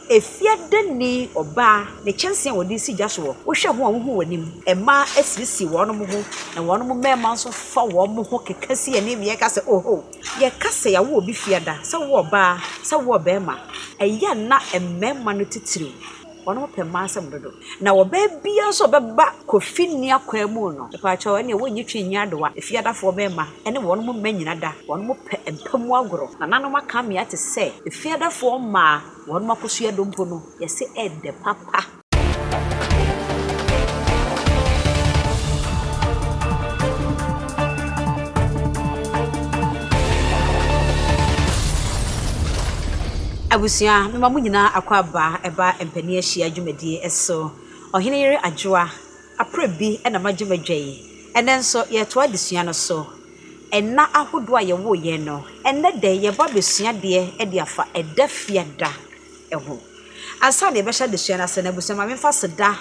Efiada ni oba ne kyense wodi si gya so wo hwe ho a wo wanim ema asirisi wonom ho na wonom mema nso fa wo mo ho kekasi ye ne me ka se oho ye ka se ya wo obi fiada se wo oba se wo bema eya na emmema no titiri wonom pe ma asem dodo na wo ba bia so beba Kofi ni akwa mu no pa cha ne wo nyi twenyi adowa efiada fo bema ene wonom manyina da wonom pe empamu agoro na nanom aka me ate se efiada fo ma wonom akosu dompo no yese ede papa abusia me mamu nyina akwaba eba empani ahia adwumadie eso Oheneyere Adwoa Aprebi na magyemadwei enenso ye to adesua no so enna ahodo a ye wo ye no enne de ye ba besua de e de afa edafiada eho ansa ne be sha desua na se na abusia ma me fa seda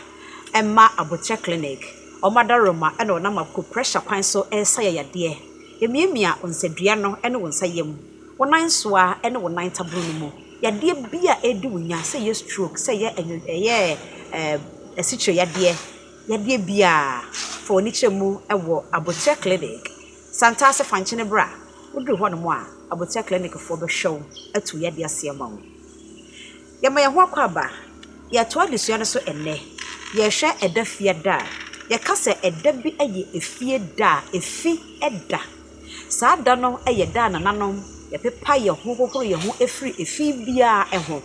emma abotre clinic omadaroma ena ona mako pressure kwan so esa ya yade emiemia onsadua no ene wonsa yem wonan so a ene wonan tabro no mu yade bia edi wonya se ye stroke se ye esicho yade bia for ni chemu ewo abotre clinic santa se fanchene bra wodru ho no mo a abotre clinic for be show atu yade asema wo yema ye ho akwaba ya to adesua no so enne ye hwe edafia da ye kase edabi aye efie da efi eda saa da no eye da na nanom ye pepa ye ho ye ho efri efi bia eho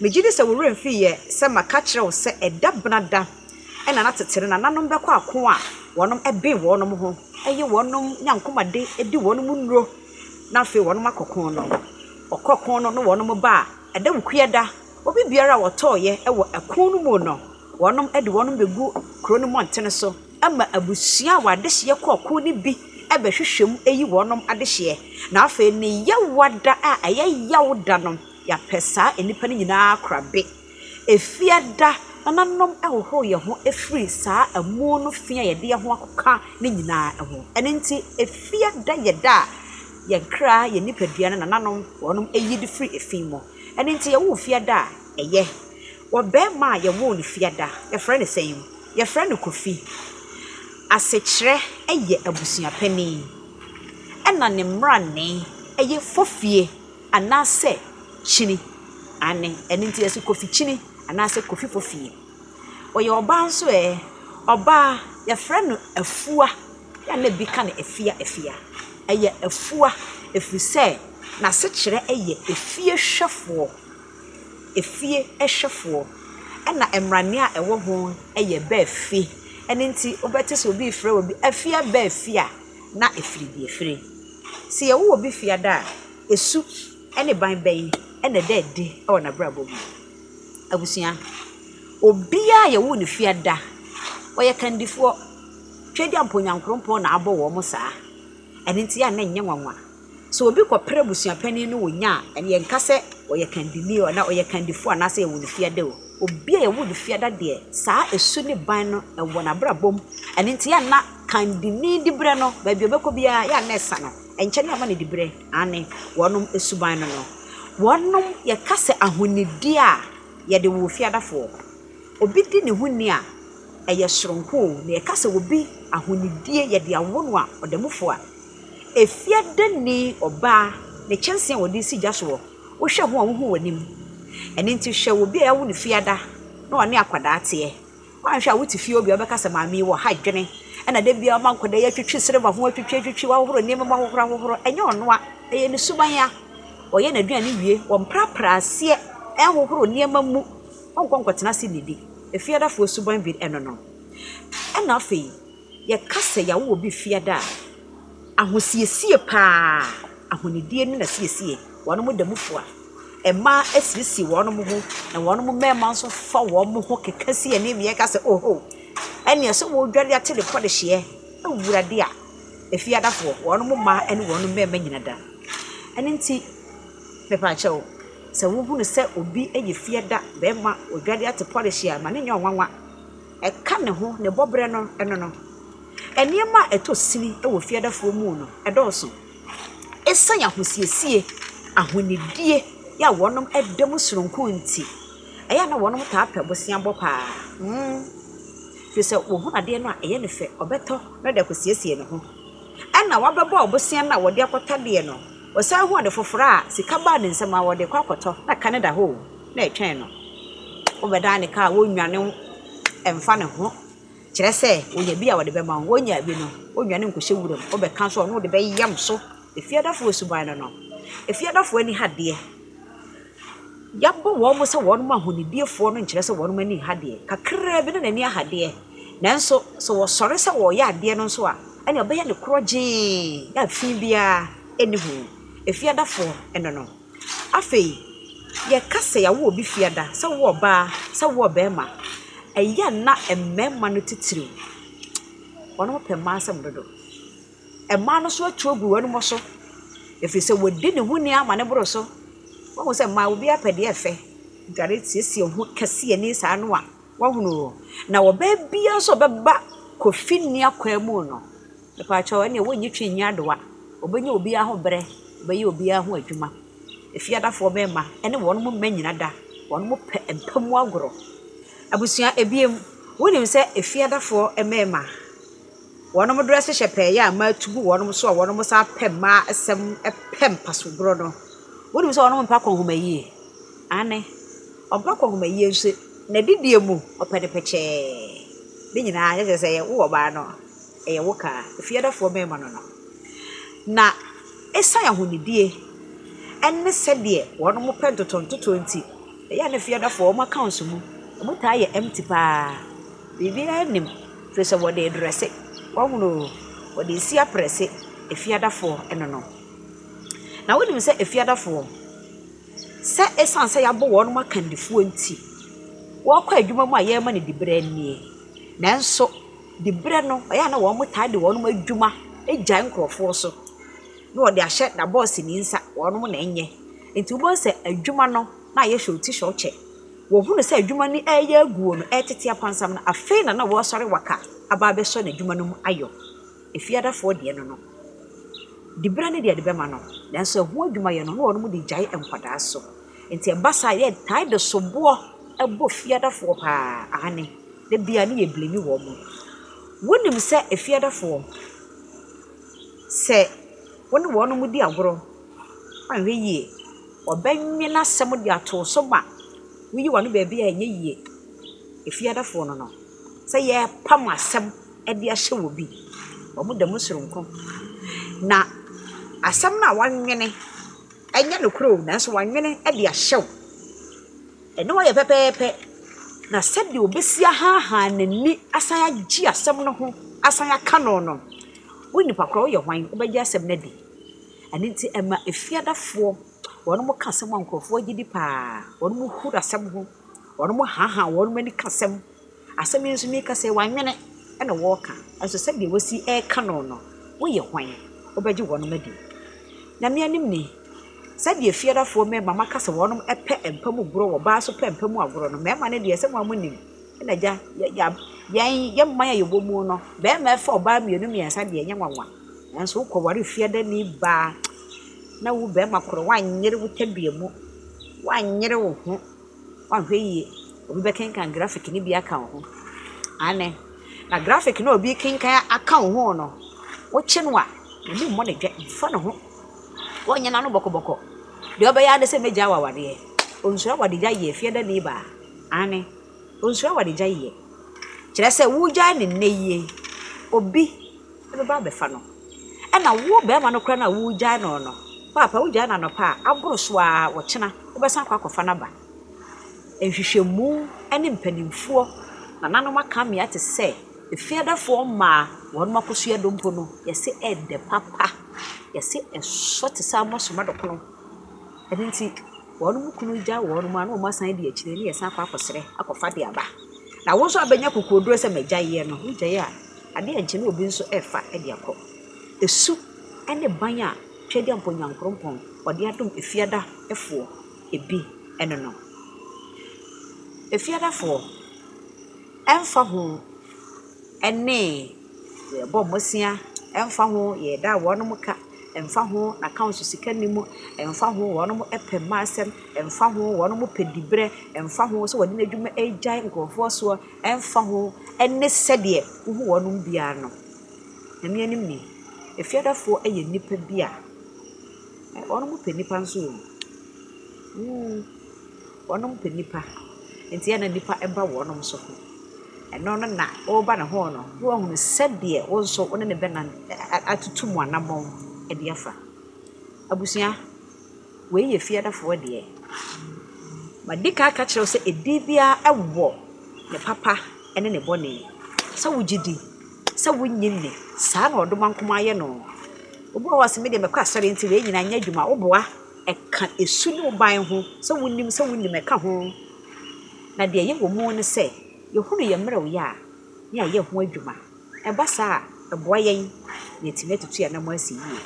megide se wo remfi ye se maka kire wo se edabna da ena na tetere na nanom bekọ ako a wonom ebe wonom ho eye wonom nyankomade edi wonom nro na fe wonom akokon no okokon no wonom ba eda wukua da obi biara wotoye ewo akon no mu no wonom edi wonom begu kro no montene so ama abusua wadehye kokon ni bi ebe hwehwem eyi wonom adehye na afa ni yawada a ayawda no ya pesa enipa ni nyina krabe efiada nanom ehoho ye ho efri saa amu no fia ye de ho akoka ni nyina eho enenti efiada ye da ye kra ye nipadua na nanom wonom eyi de free efimo enenti ye wo fiada eye wo be ma ye wo ni fiada ye friend same ye friend Kofi asechire eye abusua pani ena ne mrane eye fofie anase chini ane enenti ye Kofi chini anase Kofi fofie oye oba nso oba ye friend afua ya na bi ka na efia eye afua efise na sechire eye efie hwefo efie ehwefo ena emrane a ewo ho eye ba afi enenti obetese obi frɛ obi afia ba afia na efiri bi efiri si ye wo obi fia da esu ene ban ban ene da di e wona brabo bi abusia obia ye wo ne fia da oye kandifo twedi amponyankrompo na abo wo mo saa enenti ya na nye nwanwa so obi kopere busua pani no wonya ene ye nkase oye kandini o na oye kandifo na se ye wo ne fia da o obia ye wo ne fia da de saa esu ne ban no e wo na brabom enenti ya na kandini dibre no ba bi obekọ bia ya na esa no enche ne ama ne dibre ane wonom esu ban no wonom ye kase ahonidi a ye de wo fia da fo obi di ne huni a eye soronko na ye kase obi ahonidie ye de awono a odemufo a efiada ni oba ne kyense a wodi si gya so wo hwe ho a wo ho wanim ene nti hwe obi a wo ne fiada na one akwada ate wan hwe a wuti fie obi obekasa maami wo ha dwene ena de bia ma nkwada ya twetwe sere ba ho twetwe wa horo niam ma horo enye ono a eye ne suban ya oye na duane wie wo mprapra ase ehoro niam mu onkonkwotena se nidi efiada fo suban bi eno no ena afi ye kasa ya wo obi fiada ahosiesie pa ahonidie ni na siesie wono mo damufu a ema asisi wono mo ho na wono mo mema nso fa wo mo ho kekasi ene me ka se oho ene so wo dware atele podehye awurade a efiada fo wono mo ma ene wono mema nyina da ene nti pepa chawo se wo hu ne se obi eye fiada be ma odware ate podehye a ma ne nyanwanwa e ka ne ho ne bobre no eno no eniema etosini ewo fiada fo mu no edoso esanya hosiesie ahonidie ya wonom edem soronko nti ɛyɛ na wɔn mo taa pɛ bosia bɔ paa fi sɛ wo hu ade no a ɛyɛ ne fɛ ɔbɛtɔ na de akosiesie ne ho ɛna wabɛbɔ bosia na wɔde akɔtɔ de no wɔsan hu ade foforo a sika ba ne nsɛm a wɔde kɔ akɔtɔ na Canada ho na ɛtwɛn no wobɛda ne ka wonwane ɛmfa ne ho kyerɛ sɛ wonya bi a wɔde bɛma wo wonya bi no wonwane nkɔhyɛ wuram wobɛka so ɔno wode bɛyam so efiadafo suban no efiadafo ani hadeɛ yabo wɔn mo sɛ wɔn mo ahonidiefoɔ no nkyerɛ sɛ wɔn mo ani hadeɛ kakra bi na n'ani ahadeɛ nanso sɛ wɔsɔre sɛ wɔyɛ adeɛ no nso a ɛne ɔbɛyɛ ne korɔgye ya fi bia ɛne ho efiadafo ɛno no afei yɛ kasa ya wo obi fiada sɛ wo ɔbaa sɛ wo ɔbɛɛma ɛyɛ na ɛmɛɛma no titiriw wɔn mo pɛ mmaa asɛm dodo ɛmmaa no so atu agu wɔn mo so ɛfiri sɛ wɔdi ne ho ni ama ne boro so wɔn sɛ mmaa obi apɛdeɛ ɛfɛ dware siesie ho kɛseɛ ne saa no a wɔhono na wɔbɛ bia nso bɛba Kofi ni akwa mu no nipa kyɛw ɛne wɔnyi twi nya adoa wɔbɛnya obi aho brɛ wɔbɛyɛ obi aho adwuma efiadafoɔ bɛma ɛne wɔn mo mma nyina da wɔn mo pɛ mpamu agoro abusua ebiem wonim sɛ efiadafoɔ ɛmɛma wɔn mo dress hyɛ pɛyɛ a ma tugu wɔn mo so a wɔn mo sa pɛ ma asɛm ɛpɛ mpasobro no wonim sɛ wɔn mo mpa kɔnhoma yie ane ɔmpa kɔnhoma yie nso na didie mu ɔpɛde pɛkyɛɛ de nyinaa yɛ sɛ yɛ wo ɔbaa no ɛyɛ wo ka efiadafoɔ mɛma no no na ɛsan ahonidie ɛne sɛdeɛ wɔn mo pɛ ntotontoto nti ɛyɛ na efiadafoɔ wɔn accounts mu wɔn taa yɛ empty paa biribi anim firi sɛ wɔde dresse wɔhono wɔde si aprɛse efiadafoɔ ɛno no na wonim sɛ efiadafoɔ sɛ ɛsan sɛ yɛabɔ wɔn mo akandifoɔ nti wɔkɔ adwuma mu a yɛma ne dibrɛ nie nanso dibrɛ no ɛyɛ na wɔn mo taa de wɔn mo adwuma egya nkrɔfoɔ so na wɔde ahyɛ na boss ni nsa wɔn mo na ɛnyɛ nti wo sɛ adwuma no na yɛ hwɛ oti hwɛ ɔkyɛ wo hu no sɛ adwuma ni ɛyɛ aguo no ɛtete apansam no afei na wɔsɔre waka aba abɛsɔ na adwuma no mu ayɔ efiadafoɔ deɛ no dibrɛ ne deɛ de bɛma no nanso ho adwuma yɛ no na wɔn mo de gyae nkwadaa so nti ɛbasa yɛ tae de soboɔ ɛbɔ fiadafoɔ paa ane de bia ne yɛ blemi wɔ mo wonim sɛ efiadafoɔ sɛ wɔn mo di agoro anhwɛ yie ɔbɛnwe na asɛm de ato so ma wiyi wɔn baabi a ɛnyɛ yie efiadafoɔ no sɛ yɛ pam asɛm de ahyɛ wɔ bi wɔn da mu soronko na asɛm na wanwene ɛnyɛ no kuro nanso wanwene de ahyɛw ɛno wɔyɛ pɛpɛɛpɛ na sɛdeɛ obesi ahaha n'ani asan agye asɛm no ho asan aka no wo nipa kora woyɛ hwan wobɛgye asɛm no di ɛne nti ɛma efiadafoɔ wɔn mo ka asɛm a nkurɔfoɔ gye di paa wɔn mo huru asɛm ho wɔn mo haha wɔn mo ani ka asɛm yi nso mi ka sɛ wanwene ɛna wɔka nso sɛdeɛ wɔsi ɛka no woyɛ hwan wobɛgye wɔn ma di na me anim ni sɛdeɛ efiadafoɔ mɛma maka sɛ wɔn ɛpɛ mpamu goro wɔ baa so pɛ mpamu agoro no mɛma ne deɛ sɛ mo amonim ɛna gya yɛn mman a yɛbɔ mu no bɛrima ɛfa ɔbaa mmiɛnsa deɛ ɛnyɛ nwanwa nanso wokɔ ware fiada ni baa na wo bɛrima koro wanyere wo tabia mu wanyere wo ho wanhwɛ yie obi bɛkenkan graphic ni bi aka wo ho ane na graphic na obi kenkan aka wo ho no wo kye no a ni mmɔ ne dwa mfa ne ho wɔnyɛ na no bɔkɔbɔkɔ deɛ ɔbɛyɛ ade sɛ megya wawadeɛ onsua wadegya yie fiada ni baa ane onsua wadegya yie kyerɛ sɛ wugya ne nne yie obi ɛbɛba bɛfa no ɛna wo bɛrima no kora na wugya no papa wugya na no pa aboro so a wɔkyena wobɛsan akɔfa na ba nhwehwɛmu ɛne mpanimfoɔ na nanom aka me ate sɛ efiadafoɔ ma wɔn makosua dompo no yɛse ɛde papa yɛse ɛsɔ te sɛ amosoma dokono ɛne nti wɔn mu kunu gya wɔn mu ano masan de akyire ne yɛsan akɔsrɛ akɔfa de aba na wo nso abɛnya kokoduro sɛ magya yɛ no wugya yɛ a ade ankyɛ ne obi nso ɛfa ɛde akɔ esu ɛne ban a twɛde amponyankrompon wɔde adom efiada ɛfoɔ ebi ɛno no efiadafoɔ ɛmfa ho ɛne yɛbɔ mosia ɛmfa ho yɛda wɔn mu ka emfa ho na council sika nimu emfa ho wono mo epema asem emfa ho wono mo pedibre emfa ho so wodi na adwuma agyan nkofo so emfa ho enne sede wo wono bia no na me anim ni efiadafo eye nipa bia wono mo penipa nso wono mo penipa enti ya na nipa eba wono so ho eno no na oba na ho no wo hu sede wo so wo ne be na atutu mu anamon e de afa abusua we ye fiadafo de madika aka kire se edibia ewo ne papa ene ne bone sa wugidi sa wunyinne sa na odoma nkoma ye no obo wase me de mekwa asore nti we nyina nya dwuma oboa eka esu ne oban ho sa wunnim eka ho na de ye wo mu ne se ye hunu ye mre wo ya ya ye ho adwuma e ba sa eboa yen ne timetutu ya na mo asi yi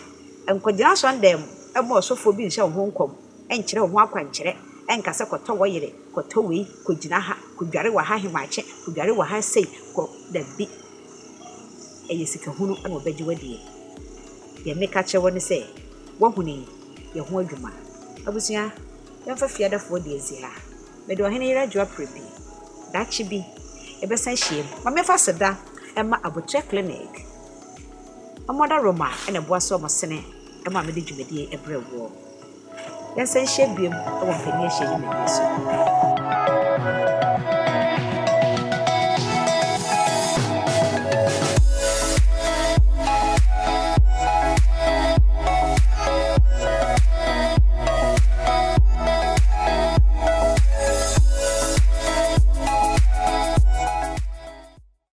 enkodina so ndem e mo sofo bi nhyɛ ho nkom enkyere ho akwankyere enkase kɔtɔ wo yere kɔtɔ wei kɔgyina ha kɔdware wa ha hemache kɔdware wa ha sei kɔ da bi eye sika hunu ana obagye wadie ye meka kye woni sɛ wo hunu ye ho adwuma abusua yɛmfa fiadafo de ezi ha me de Oheneyere Adwoa Aprebi dachi bi ebesan hiem ma me fa seda ema abotre clinic amoda roma ena boaso mo sene ema me de dwumadie ebrewo yɛsan hye biem wɔ mpani hye ni me so